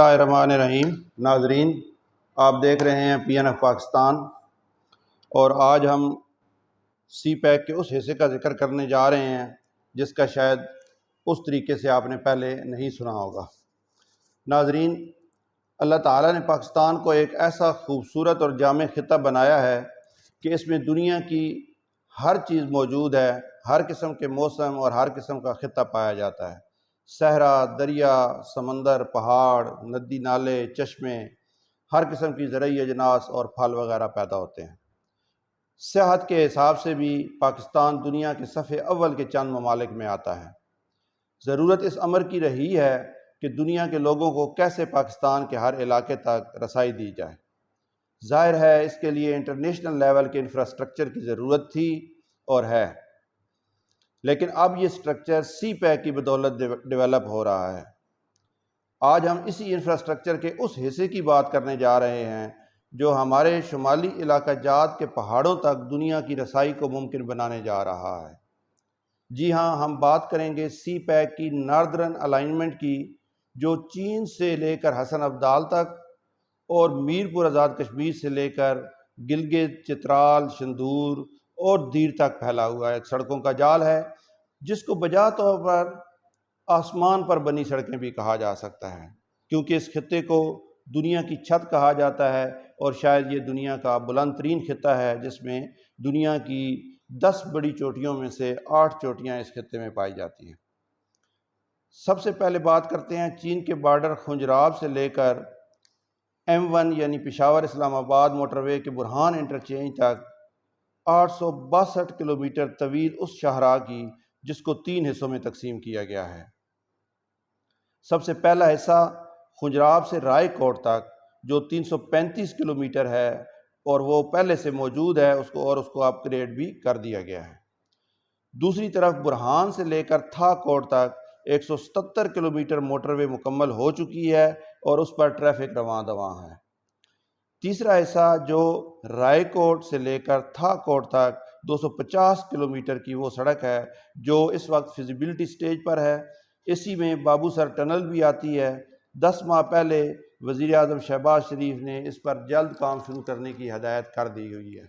بسم اللہ الرحمن الرحیم۔ ناظرین، آپ دیکھ رہے ہیں PNF پاکستان، اور آج ہم سی پیک کے اس حصے کا ذکر کرنے جا رہے ہیں جس کا شاید اس طریقے سے آپ نے پہلے نہیں سنا ہوگا۔ ناظرین، اللہ تعالیٰ نے پاکستان کو ایک ایسا خوبصورت اور جامع خطہ بنایا ہے کہ اس میں دنیا کی ہر چیز موجود ہے، ہر قسم کے موسم اور ہر قسم کا خطہ پایا جاتا ہے۔ صحرا، دریا، سمندر، پہاڑ، ندی نالے، چشمے، ہر قسم کی زرعی اجناس اور پھل وغیرہ پیدا ہوتے ہیں۔ سیاحت کے حساب سے بھی پاکستان دنیا کے صف اول کے چند ممالک میں آتا ہے۔ ضرورت اس امر کی رہی ہے کہ دنیا کے لوگوں کو کیسے پاکستان کے ہر علاقے تک رسائی دی جائے۔ ظاہر ہے اس کے لیے انٹرنیشنل لیول کے انفراسٹرکچر کی ضرورت تھی اور ہے، لیکن اب یہ سٹرکچر سی پیک کی بدولت ڈیولپ ہو رہا ہے۔ آج ہم اسی انفراسٹرکچر کے اس حصے کی بات کرنے جا رہے ہیں جو ہمارے شمالی علاقہ جات کے پہاڑوں تک دنیا کی رسائی کو ممکن بنانے جا رہا ہے۔ جی ہاں، ہم بات کریں گے سی پیک کی ناردرن الائنمنٹ کی، جو چین سے لے کر حسن ابدال تک اور میرپور آزاد کشمیر سے لے کر گلگت، چترال، شندور اور دیر تک پھیلا ہوا ایک سڑکوں کا جال ہے، جس کو بجا طور پر آسمان پر بنی سڑکیں بھی کہا جا سکتا ہے، کیونکہ اس خطے کو دنیا کی چھت کہا جاتا ہے، اور شاید یہ دنیا کا بلند ترین خطہ ہے جس میں دنیا کی 10 بڑی چوٹیوں میں سے 8 چوٹیاں اس خطے میں پائی جاتی ہیں۔ سب سے پہلے بات کرتے ہیں چین کے بارڈر خنجراب سے لے کر M1 یعنی پشاور اسلام آباد موٹر وے کے برہان انٹرچینج تک 862 کلومیٹر طویل اس شاہراہ کی، جس کو 3 حصوں میں تقسیم کیا گیا ہے۔ سب سے پہلا حصہ خنجراب سے رائے کوٹ تک، جو 335 کلومیٹر ہے، اور وہ پہلے سے موجود ہے، اس کو اپ گریڈ بھی کر دیا گیا ہے۔ دوسری طرف برہان سے لے کر تھا کوٹ تک 177 کلومیٹر موٹر وے مکمل ہو چکی ہے، اور اس پر ٹریفک رواں دواں ہے۔ تیسرا حصہ جو رائے کوٹ سے لے کر تھا کوٹ تک 250 کلومیٹر کی وہ سڑک ہے جو اس وقت فیزیبلٹی سٹیج پر ہے۔ اسی میں بابو سر ٹنل بھی آتی ہے۔ 10 ماہ پہلے وزیر اعظم شہباز شریف نے اس پر جلد کام شروع کرنے کی ہدایت کر دی ہوئی ہے۔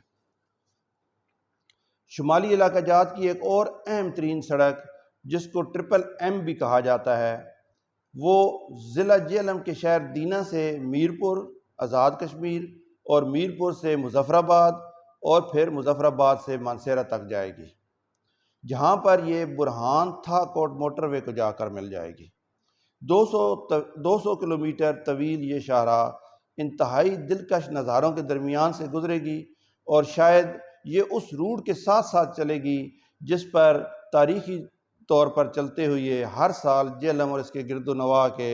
شمالی علاقہ جات کی ایک اور اہم ترین سڑک، جس کو MM بھی کہا جاتا ہے، وہ ضلع جہلم کے شہر دینا سے میرپور آزاد کشمیر، اور میرپور سے مظفر آباد، اور پھر مظفر آباد سے مانسہرہ تک جائے گی، جہاں پر یہ برہان تھا کوٹ موٹر وے کو جا کر مل جائے گی۔ 200 کلومیٹر طویل یہ شاہراہ انتہائی دلکش نظاروں کے درمیان سے گزرے گی، اور شاید یہ اس روٹ کے ساتھ ساتھ چلے گی جس پر تاریخی طور پر چلتے ہوئے ہر سال جہلم اور اس کے گرد و نواح کے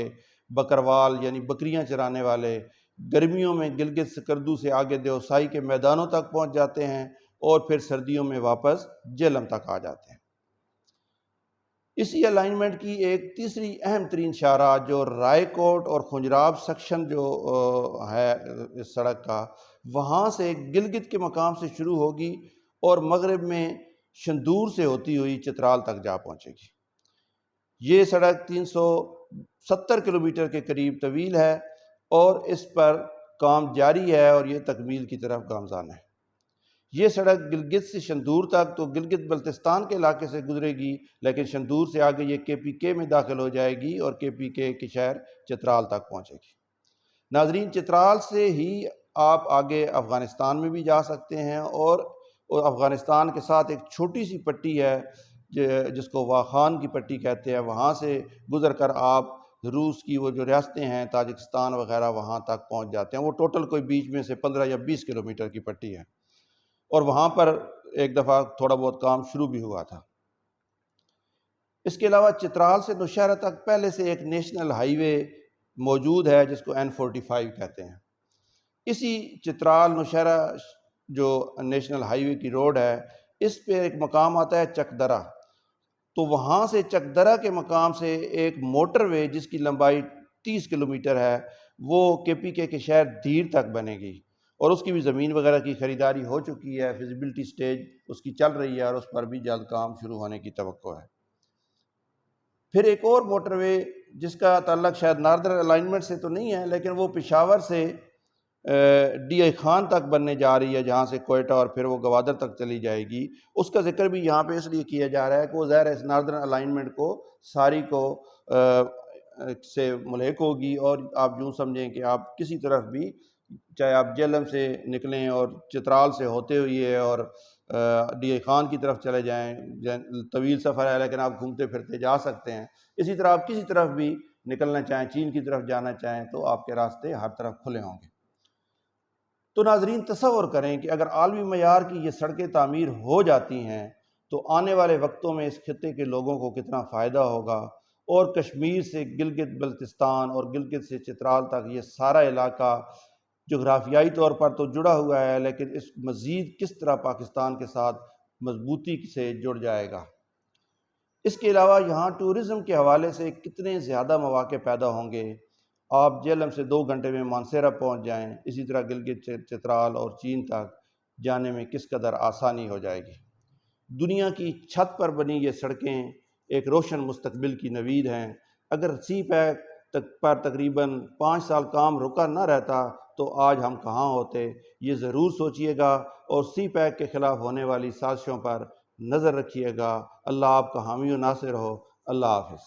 بکروال یعنی بکریاں چرانے والے گرمیوں میں گلگت سکردو سے آگے دیوسائی کے میدانوں تک پہنچ جاتے ہیں، اور پھر سردیوں میں واپس جہلم تک آ جاتے ہیں۔ اسی الائنمنٹ کی ایک تیسری اہم ترین شاہراہ جو رائے کوٹ اور خنجراب سیکشن جو ہے اس سڑک کا، وہاں سے گلگت کے مقام سے شروع ہوگی اور مغرب میں شندور سے ہوتی ہوئی چترال تک جا پہنچے گی۔ یہ سڑک 370 کلومیٹر کے قریب طویل ہے، اور اس پر کام جاری ہے، اور یہ تکمیل کی طرف گامزن ہے۔ یہ سڑک گلگت سے شندور تک تو گلگت بلتستان کے علاقے سے گزرے گی، لیکن شندور سے آگے یہ KPK میں داخل ہو جائے گی، اور KPK کے شہر چترال تک پہنچے گی۔ ناظرین، چترال سے ہی آپ آگے افغانستان میں بھی جا سکتے ہیں، اور افغانستان کے ساتھ ایک چھوٹی سی پٹی ہے جس کو واخان کی پٹی کہتے ہیں، وہاں سے گزر کر آپ روس کی وہ جو ریاستیں ہیں تاجکستان وغیرہ وہاں تک پہنچ جاتے ہیں۔ وہ ٹوٹل کوئی بیچ میں سے 15 یا 20 کلومیٹر کی پٹی ہے، اور وہاں پر ایک دفعہ تھوڑا بہت کام شروع بھی ہوا تھا۔ اس کے علاوہ چترال سے نوشہرہ تک پہلے سے ایک نیشنل ہائی وے موجود ہے جس کو N45 کہتے ہیں۔ اسی چترال نوشہرہ جو نیشنل ہائی وے کی روڈ ہے، اس پہ ایک مقام آتا ہے چکدرہ، تو وہاں سے چکدرہ کے مقام سے ایک موٹر وے جس کی لمبائی 30 کلومیٹر ہے، وہ KPK کے شہر دیر تک بنے گی، اور اس کی بھی زمین وغیرہ کی خریداری ہو چکی ہے، فیزیبلٹی سٹیج اس کی چل رہی ہے، اور اس پر بھی جلد کام شروع ہونے کی توقع ہے۔ پھر ایک اور موٹر وے جس کا تعلق شاید ناردرن الائنمنٹ سے تو نہیں ہے، لیکن وہ پشاور سے ڈی آئی خان تک بننے جا رہی ہے، جہاں سے کوئٹہ اور پھر وہ گوادر تک چلی جائے گی۔ اس کا ذکر بھی یہاں پہ اس لیے کیا جا رہا ہے کہ وہ ظاہر ہے اس ناردرن الائنمنٹ کو ساری کو سے ملحق ہوگی، اور آپ یوں سمجھیں کہ آپ کسی طرف بھی، چاہے آپ جہلم سے نکلیں اور چترال سے ہوتے ہوئے اور ڈی آئی خان کی طرف چلے جائیں، طویل سفر ہے لیکن آپ گھومتے پھرتے جا سکتے ہیں۔ اسی طرح آپ کسی طرف بھی نکلنا چاہیں، چین کی طرف جانا چاہیں تو آپ کے راستے ہر طرف کھلے ہوں گے۔ تو ناظرین تصور کریں کہ اگر عالمی معیار کی یہ سڑکیں تعمیر ہو جاتی ہیں تو آنے والے وقتوں میں اس خطے کے لوگوں کو کتنا فائدہ ہوگا، اور کشمیر سے گلگت بلتستان اور گلگت سے چترال تک یہ سارا علاقہ جغرافیائی طور پر تو جڑا ہوا ہے، لیکن اس مزید کس طرح پاکستان کے ساتھ مضبوطی سے جڑ جائے گا۔ اس کے علاوہ یہاں ٹورزم کے حوالے سے کتنے زیادہ مواقع پیدا ہوں گے۔ آپ جہلم سے 2 گھنٹے میں مانسہرہ پہنچ جائیں، اسی طرح گلگت چترال اور چین تک جانے میں کس قدر آسانی ہو جائے گی۔ دنیا کی چھت پر بنی یہ سڑکیں ایک روشن مستقبل کی نوید ہیں۔ اگر سی پیک پر تقریباً 5 سال کام رکا نہ رہتا تو آج ہم کہاں ہوتے، یہ ضرور سوچئے گا، اور سی پیک کے خلاف ہونے والی سازشوں پر نظر رکھیے گا۔ اللہ آپ کا حامی و ناصر ہو۔ اللہ حافظ۔